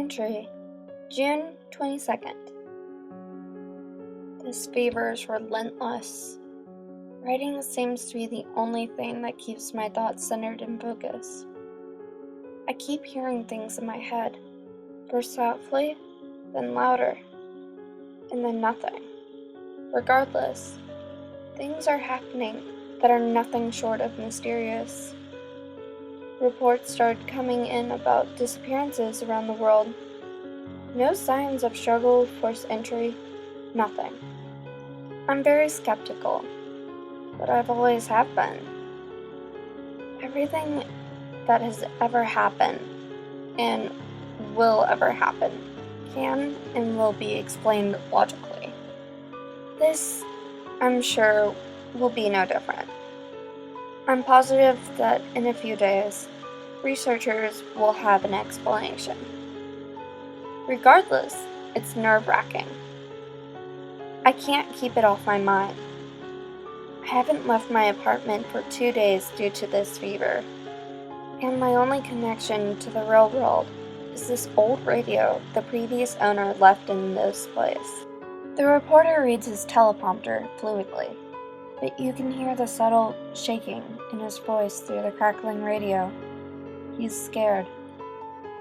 Entry, June 22nd. This fever is relentless. Writing seems to be the only thing that keeps my thoughts centered and focused. I keep hearing things in my head, first softly, then louder, and then nothing. Regardless, things are happening that are nothing short of mysterious. Reports started coming in about disappearances around the world. No signs of struggle, forced entry, nothing. I'm very skeptical, but I've always have been. Everything that has ever happened and will ever happen can and will be explained logically. This, I'm sure, will be no different. I'm positive that in a few days, researchers will have an explanation. Regardless, it's nerve-wracking. I can't keep it off my mind. I haven't left my apartment for 2 days due to this fever, and my only connection to the real world is this old radio the previous owner left in this place. The reporter reads his teleprompter fluidly, but you can hear the subtle shaking in his voice through the crackling radio. He's scared.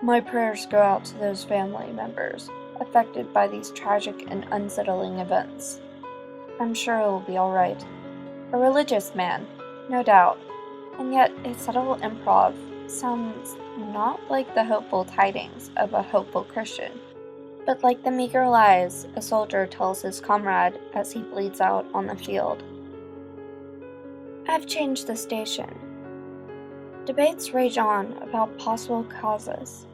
My prayers go out to those family members affected by these tragic and unsettling events. I'm sure it will be all right. A religious man, no doubt, and yet his subtle improv sounds not like the hopeful tidings of a hopeful Christian, but like the meager lies a soldier tells his comrade as he bleeds out on the field. I've changed the station. Debates rage on about possible causes.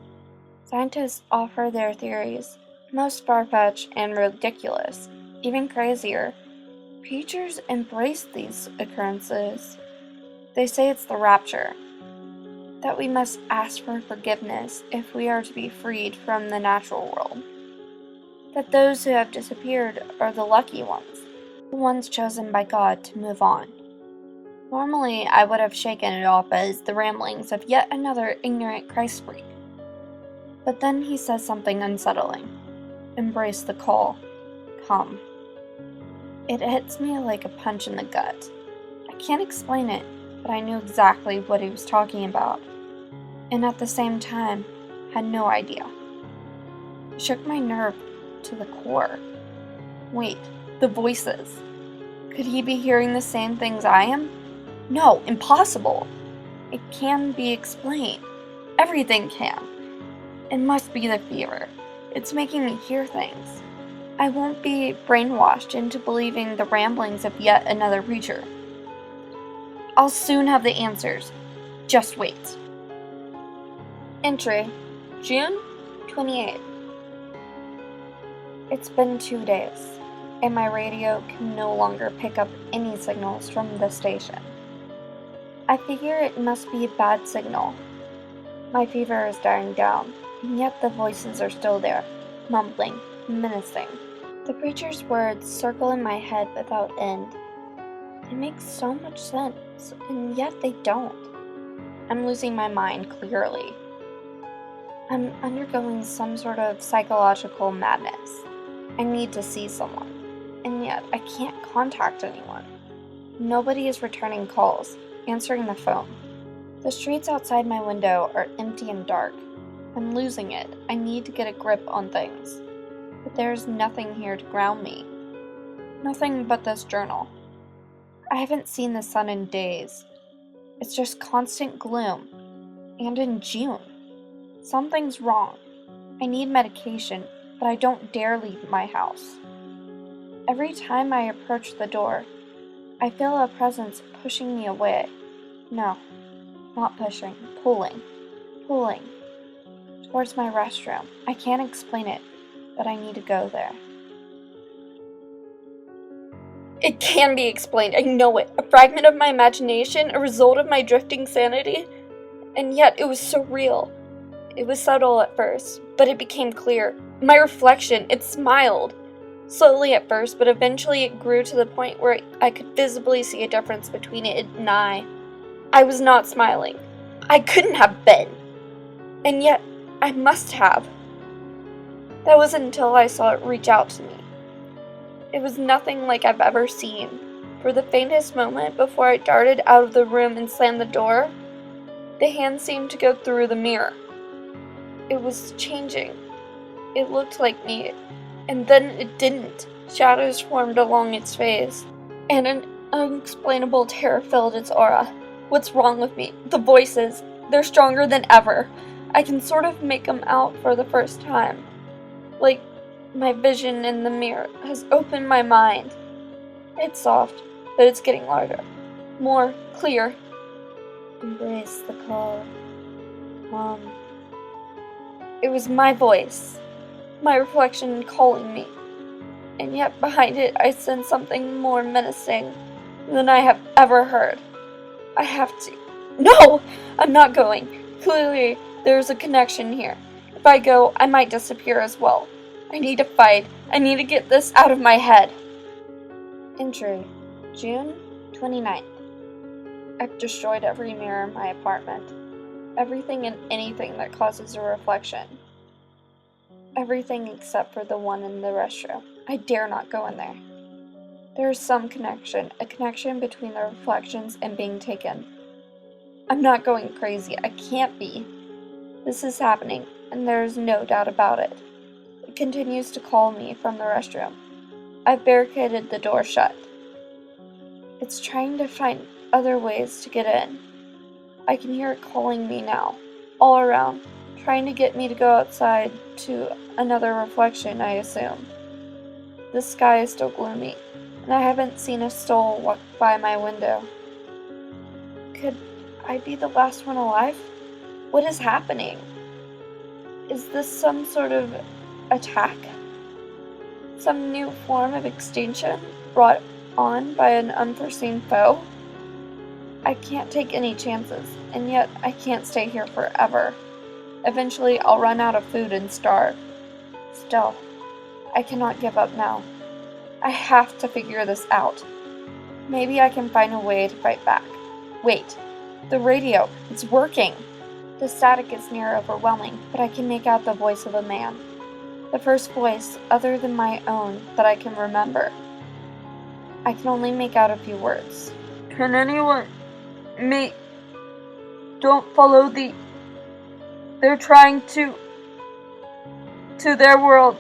Scientists offer their theories, most far-fetched and ridiculous, even crazier. Preachers embrace these occurrences. They say it's the rapture, that we must ask for forgiveness if we are to be freed from the natural world, that those who have disappeared are the lucky ones, the ones chosen by God to move on. Normally, I would have shaken it off as the ramblings of yet another ignorant Christ freak. But then he says something unsettling. Embrace the call. Come. It hits me like a punch in the gut. I can't explain it, but I knew exactly what he was talking about, and at the same time, had no idea. It shook my nerve to the core. Wait, the voices. Could he be hearing the same things I am? No, impossible. It can be explained. Everything can. It must be the fever. It's making me hear things. I won't be brainwashed into believing the ramblings of yet another preacher. I'll soon have the answers. Just wait. Entry, June 28th. It's been 2 days, and my radio can no longer pick up any signals from the station. I figure it must be a bad signal. My fever is dying down, and yet the voices are still there, mumbling, menacing. The preacher's words circle in my head without end. They make so much sense, and yet they don't. I'm losing my mind clearly. I'm undergoing some sort of psychological madness. I need to see someone, and yet I can't contact anyone. Nobody is returning calls, answering the phone. The streets outside my window are empty and dark. I'm losing it. I need to get a grip on things. But there's nothing here to ground me. Nothing but this journal. I haven't seen the sun in days. It's just constant gloom. And in June. Something's wrong. I need medication, but I don't dare leave my house. Every time I approach the door, I feel a presence pushing me away. No, not pushing, pulling, towards my restroom. I can't explain it, but I need to go there. It can be explained, I know it. A fragment of my imagination, a result of my drifting sanity. And yet it was so real. It was subtle at first, but it became clear. My reflection, it smiled. Slowly at first, but eventually it grew to the point where I could visibly see a difference between it and I. I was not smiling. I couldn't have been. And yet, I must have. That was until I saw it reach out to me. It was nothing like I've ever seen. For the faintest moment before I darted out of the room and slammed the door, the hand seemed to go through the mirror. It was changing. It looked like me, and then it didn't. Shadows formed along its face, and an unexplainable terror filled its aura. What's wrong with me? The voices, they're stronger than ever. I can sort of make them out for the first time. Like my vision in the mirror has opened my mind. It's soft, but it's getting louder, more clear. Embrace the call, Mom. It was my voice, my reflection calling me, and yet behind it I sensed something more menacing than I have ever heard. I have to. No! I'm not going. Clearly, there's a connection here. If I go, I might disappear as well. I need to fight. I need to get this out of my head. Entry, June 29th. I've destroyed every mirror in my apartment. Everything and anything that causes a reflection. Everything except for the one in the restroom. I dare not go in there. There is some connection, a connection between the reflections and being taken. I'm not going crazy. I can't be. This is happening, and there is no doubt about it. It continues to call me from the restroom. I've barricaded the door shut. It's trying to find other ways to get in. I can hear it calling me now, all around, trying to get me to go outside to another reflection, I assume. The sky is still gloomy, and I haven't seen a soul walk by my window. Could I be the last one alive? What is happening? Is this some sort of attack? Some new form of extinction brought on by an unforeseen foe? I can't take any chances, and yet I can't stay here forever. Eventually, I'll run out of food and starve. Still, I cannot give up now. I have to figure this out. Maybe I can find a way to fight back. Wait, the radio, it's working. The static is near overwhelming, but I can make out the voice of a man. The first voice, other than my own, that I can remember. I can only make out a few words. Can anyone... me... don't follow the... they're trying to their world.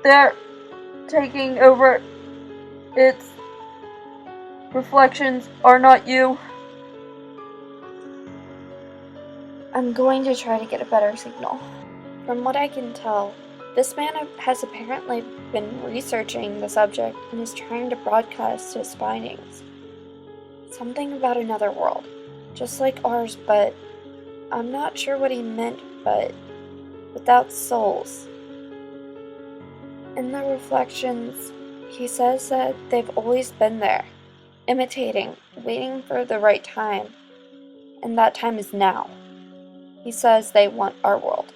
They're taking over. Its reflections are not you. I'm going to try to get a better signal. From what I can tell, this man has apparently been researching the subject and is trying to broadcast his findings. Something about another world, just like ours, but I'm not sure what he meant, but without souls. In the reflections, he says that they've always been there, imitating, waiting for the right time, and that time is now. He says they want our world.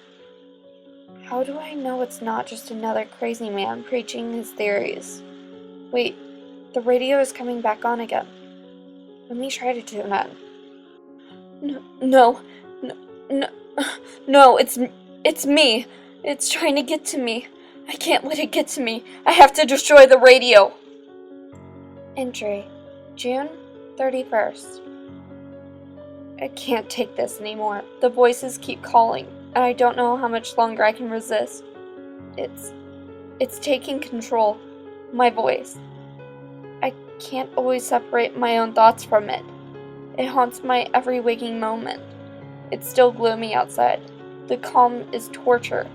How do I know it's not just another crazy man preaching his theories? Wait, the radio is coming back on again. Let me try to tune in. No, it's me. It's trying to get to me. I can't let it get to me. I have to destroy the radio. Entry, June 31st. I can't take this anymore. The voices keep calling, and I don't know how much longer I can resist. It's taking control. My voice. I can't always separate my own thoughts from it. It haunts my every waking moment. It's still gloomy outside. The calm is torture.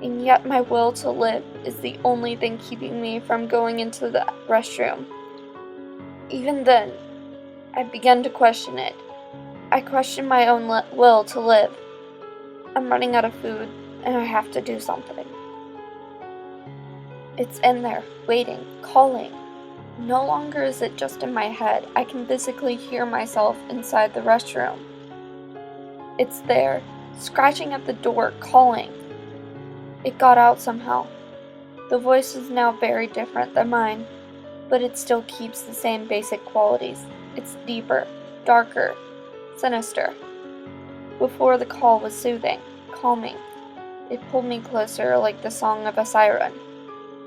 And yet my will to live is the only thing keeping me from going into the restroom. Even then, I began to question it. I question my own will to live. I'm running out of food, and I have to do something. It's in there, waiting, calling. No longer is it just in my head. I can physically hear myself inside the restroom. It's there, scratching at the door, calling. It got out somehow. The voice is now very different than mine, but it still keeps the same basic qualities. It's deeper, darker, sinister. Before, the call was soothing, calming. It pulled me closer like the song of a siren,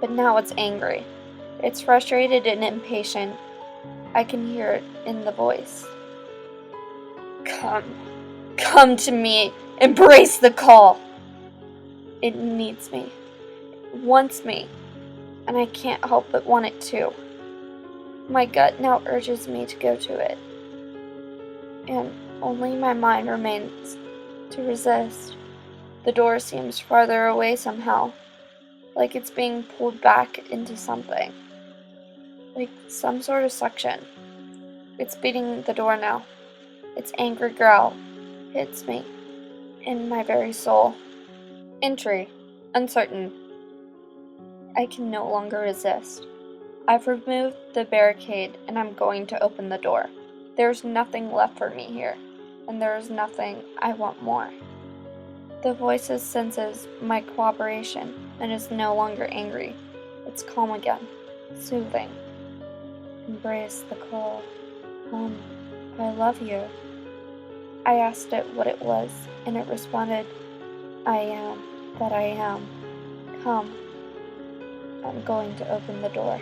but now it's angry. It's frustrated and impatient. I can hear it in the voice. Come to me, embrace the call. It needs me, it wants me, and I can't help but want it too. My gut now urges me to go to it, and only my mind remains to resist. The door seems farther away somehow, like it's being pulled back into something, like some sort of suction. It's beating the door now. Its angry growl hits me in my very soul. Entry. Uncertain. I can no longer resist. I've removed the barricade and I'm going to open the door. There's nothing left for me here, and there is nothing I want more. The voice senses my cooperation and is no longer angry. It's calm again, soothing. Embrace the call. I love you. I asked it what it was, and it responded, I am that I am. Come. I'm going to open the door.